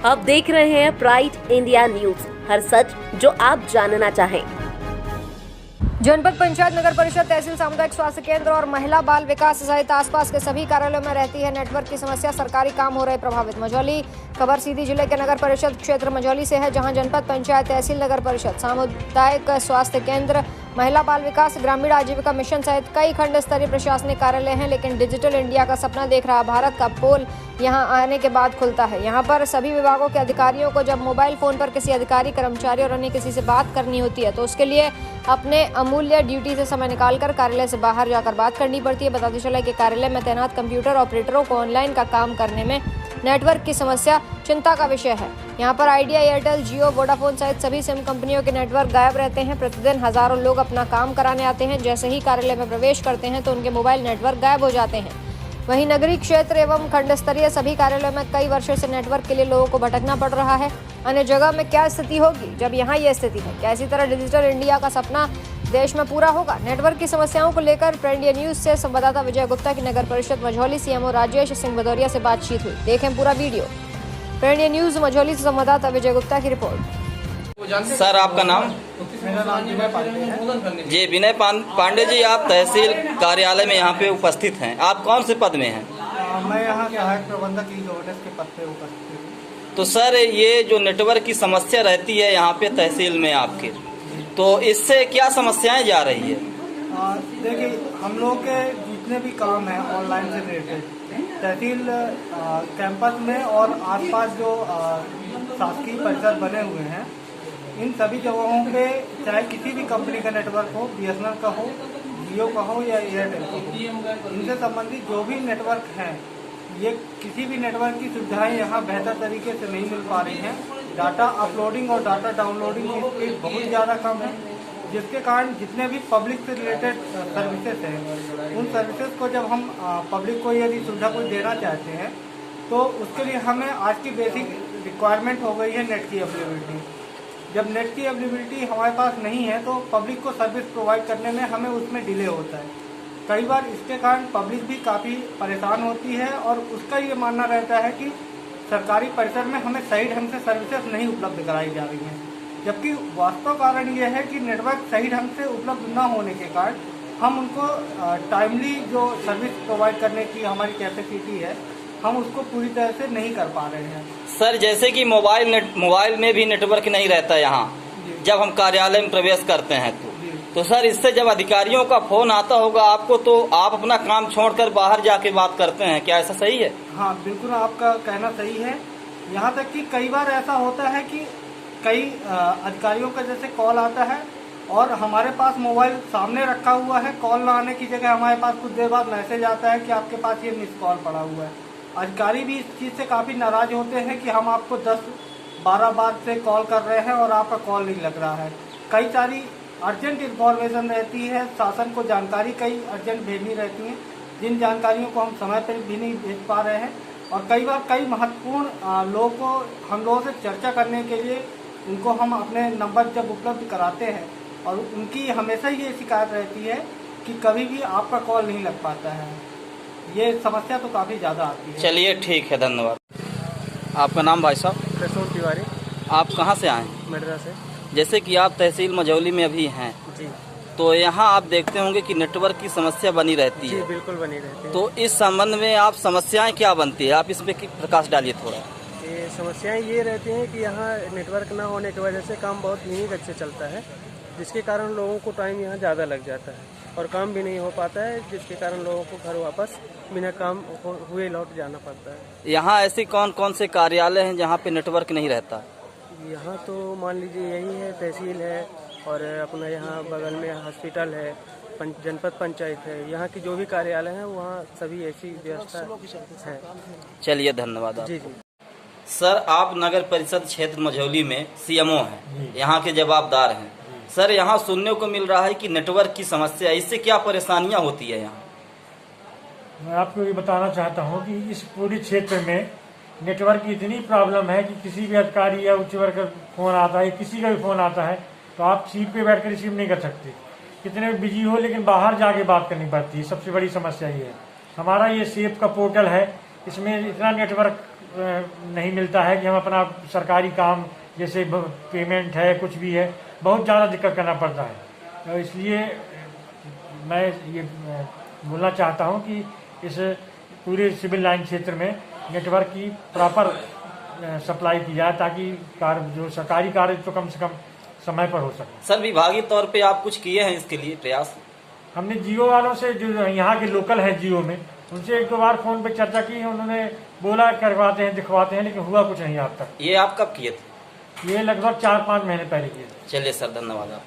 आप देख रहे हैं प्राइड इंडिया न्यूज, हर सच जो आप जानना चाहें। जनपद पंचायत, नगर परिषद, तहसील, सामुदायिक स्वास्थ्य केंद्र और महिला बाल विकास सहित आसपास के सभी कार्यालयों में रहती है नेटवर्क की समस्या। सरकारी काम हो रहे प्रभावित। मझौली खबर सीधी जिले के नगर परिषद क्षेत्र मझौली से है, जहां जनपद पंचायत, तहसील, नगर परिषद, सामुदायिक स्वास्थ्य केंद्र, महिला बाल विकास, ग्रामीण आजीविका मिशन सहित कई खंड स्तरीय प्रशासनिक कार्यालय हैं। लेकिन डिजिटल इंडिया का सपना देख रहा भारत का पोल यहां आने के बाद खुलता है। यहां पर सभी विभागों के अधिकारियों को जब मोबाइल फोन पर किसी अधिकारी, कर्मचारी और अन्य किसी से बात करनी होती है तो उसके लिए अपने अमूल्य ड्यूटी से समय निकालकर कार्यालय से बाहर जाकर बात करनी पड़ती है। बताते चले कि कार्यालय में तैनात कंप्यूटर ऑपरेटरों को ऑनलाइन का काम करने में नेटवर्क की समस्या चिंता का विषय है। यहाँ पर आइडिया, एयरटेल, जियो, वोडाफोन सहित सभी सिम कंपनियों के नेटवर्क गायब रहते हैं। प्रतिदिन हजारों लोग अपना काम कराने आते हैं। जैसे ही कार्यालय में प्रवेश करते हैं तो उनके मोबाइल नेटवर्क गायब हो जाते हैं। वहीं नगरीय क्षेत्र एवं खंड स्तरीय सभी कार्यालयों में कई वर्षों से नेटवर्क के लिए लोगों को भटकना पड़ रहा है। अन्य जगह में क्या स्थिति होगी जब यहाँ ये स्थिति है? क्या इसी तरह डिजिटल इंडिया का सपना देश में पूरा होगा? नेटवर्क की समस्याओं को लेकर प्राइड इंडिया न्यूज से संवाददाता विजय गुप्ता की नगर परिषद मझौली सीएमओ राजेश सिंह भदौरिया से बातचीत हुई। देखें पूरा video. Pride India news Majhauli से संवाददाता विजय गुप्ता की रिपोर्ट। सर, आपका नाम? मेरा नाम विनय पांडे है। जी, विनय पांडे जी, आप तहसील कार्यालय में यहाँ पे उपस्थित हैं। आप कौन से पद में हैं? मैं यहाँ सहायक प्रबंधक ई गवर्नेंस के पद पे उपस्थित हूँ। तो सर, ये जो नेटवर्क की समस्या रहती है यहाँ पे तहसील में आपके, तो इससे क्या समस्याएं जा रही है? देखिए, हम लोग के जितने भी काम हैं ऑनलाइन से रिलेटेड, तहसील कैंपस में और आसपास जो शासकीय परिसर बने हुए हैं, इन सभी जगहों पे चाहे किसी भी कंपनी का नेटवर्क हो, बीएसएनएल का हो, जियो का हो या एयरटेल का हो, इनसे संबंधित जो भी नेटवर्क हैं, ये किसी भी नेटवर्क की सुविधाएं यहाँ बेहतर तरीके से नहीं मिल पा रही हैं। डाटा अपलोडिंग और डाटा डाउनलोडिंग की स्पीड बहुत ज़्यादा कम है, जिसके कारण जितने भी पब्लिक से रिलेटेड सर्विसेज हैं, उन सर्विसेज को जब हम पब्लिक को यदि सुविधा कोई देना चाहते हैं तो उसके लिए हमें आज की बेसिक रिक्वायरमेंट हो गई है नेट की अवेलेबिलिटी। जब नेट की अवेलेबिलिटी हमारे पास नहीं है तो पब्लिक को सर्विस प्रोवाइड करने में हमें उसमें डिले होता है। कई बार इसके कारण पब्लिक भी काफ़ी परेशान होती है और उसका ये मानना रहता है कि सरकारी परिसर में हमें सही ढंग से सर्विसेज नहीं उपलब्ध कराई जा रही हैं, जबकि वास्तव कारण यह है कि नेटवर्क सही ढंग से उपलब्ध न होने के कारण हम उनको टाइमली जो सर्विस प्रोवाइड करने की हमारी कैपेसिटी है, हम उसको पूरी तरह से नहीं कर पा रहे हैं। सर, जैसे कि मोबाइल में भी नेटवर्क नहीं रहता यहाँ, जब हम कार्यालय में प्रवेश करते हैं तो सर, इससे जब अधिकारियों का फोन आता होगा आपको तो आप अपना काम छोड़कर बाहर जाके बात करते हैं, क्या ऐसा सही है? हाँ, बिल्कुल आपका कहना सही है। यहाँ तक कि कई बार ऐसा होता है कि कई अधिकारियों का जैसे कॉल आता है और हमारे पास मोबाइल सामने रखा हुआ है, कॉल ना आने की जगह हमारे पास कुछ देर बाद मैसेज आता है कि आपके पास ये मिस कॉल पड़ा हुआ है। अधिकारी भी इस चीज़ से काफ़ी नाराज होते हैं कि हम आपको 10-12 बार से कॉल कर रहे हैं और आपका कॉल नहीं लग रहा है। कई सारी अर्जेंट इन्फॉर्मेशन रहती है, शासन को जानकारी कई अर्जेंट भेजनी रहती हैं, जिन जानकारियों को हम समय पर भी नहीं भेज पा रहे हैं। और कई बार कई महत्वपूर्ण लोगों को हम लोगों से चर्चा करने के लिए उनको हम अपने नंबर जब उपलब्ध कराते हैं और उनकी हमेशा ये शिकायत रहती है कि कभी भी आपका कॉल नहीं लग पाता है। ये समस्या तो काफ़ी ज़्यादा आती है। चलिए, ठीक है, धन्यवाद। आपका नाम भाई साहब? प्रसून तिवारी। आप कहाँ से आए हैं? मडरा से। जैसे कि आप तहसील मझौली में अभी हैं जी, तो यहाँ आप देखते होंगे कि नेटवर्क की समस्या बनी रहती है। जी बिल्कुल बनी रहती है। तो इस संबंध में आप समस्याएं क्या बनती है, आप इस पे प्रकाश डालिए थोड़ा। ये समस्याएं ये रहती हैं कि यहाँ नेटवर्क ना होने की वजह से काम बहुत धीमी गति से चलता है, जिसके कारण लोगों को टाइम यहाँ ज़्यादा लग जाता है और काम भी नहीं हो पाता है, जिसके कारण लोगों को घर वापस बिना काम हुए लौट जाना पड़ता है। यहाँ ऐसे कौन कौन से कार्यालय हैं जहाँ पे नेटवर्क नहीं रहता? यहाँ तो मान लीजिए यही है, तहसील है और अपना यहाँ बगल में हॉस्पिटल है, जनपद पंचायत है। यहाँ की जो भी कार्यालय हैं वहाँ सभी ऐसी व्यवस्था है। चलिए, धन्यवाद। जी जी। सर, आप नगर परिषद क्षेत्र मझौली में सीएमओ हैं, यहाँ के जवाबदार हैं। सर, यहाँ सुनने को मिल रहा है कि नेटवर्क की समस्या, इससे क्या परेशानियाँ होती है यहाँ? मैं आपको ये बताना चाहता हूँ कि इस पूरी क्षेत्र में नेटवर्क की इतनी प्रॉब्लम है कि किसी भी अधिकारी या उच्च वर्ग का फोन आता है, किसी का भी फोन आता है तो आप सीट पे बैठकर रिसीव नहीं कर सकते, कितने भी बिजी हो, लेकिन बाहर जाके बात करनी पड़ती है। सबसे बड़ी समस्या ये है। हमारा ये सेफ का पोर्टल है, इसमें इतना नेटवर्क नहीं मिलता है कि हम अपना सरकारी काम जैसे पेमेंट है कुछ भी है, बहुत ज़्यादा दिक्कत करना पड़ता है। तो इसलिए मैं ये बोलना चाहता हूँ कि इस पूरे सिविल लाइन क्षेत्र में नेटवर्क की प्रॉपर सप्लाई की जाए ताकि जो सरकारी कार्य तो कम से कम समय पर हो सके। सर विभागीय तौर पे आप कुछ किए हैं इसके लिए प्रयास? हमने जियो वालों से, जो यहाँ के लोकल हैं जियो में, उनसे एक दो बार फोन पे चर्चा की है। उन्होंने बोला करवाते हैं, दिखवाते हैं, लेकिन हुआ कुछ नहीं आज तक। ये आप कब किए थे? ये लगभग 4-5 महीने पहले किए थे। चलिए सर, धन्यवाद आप।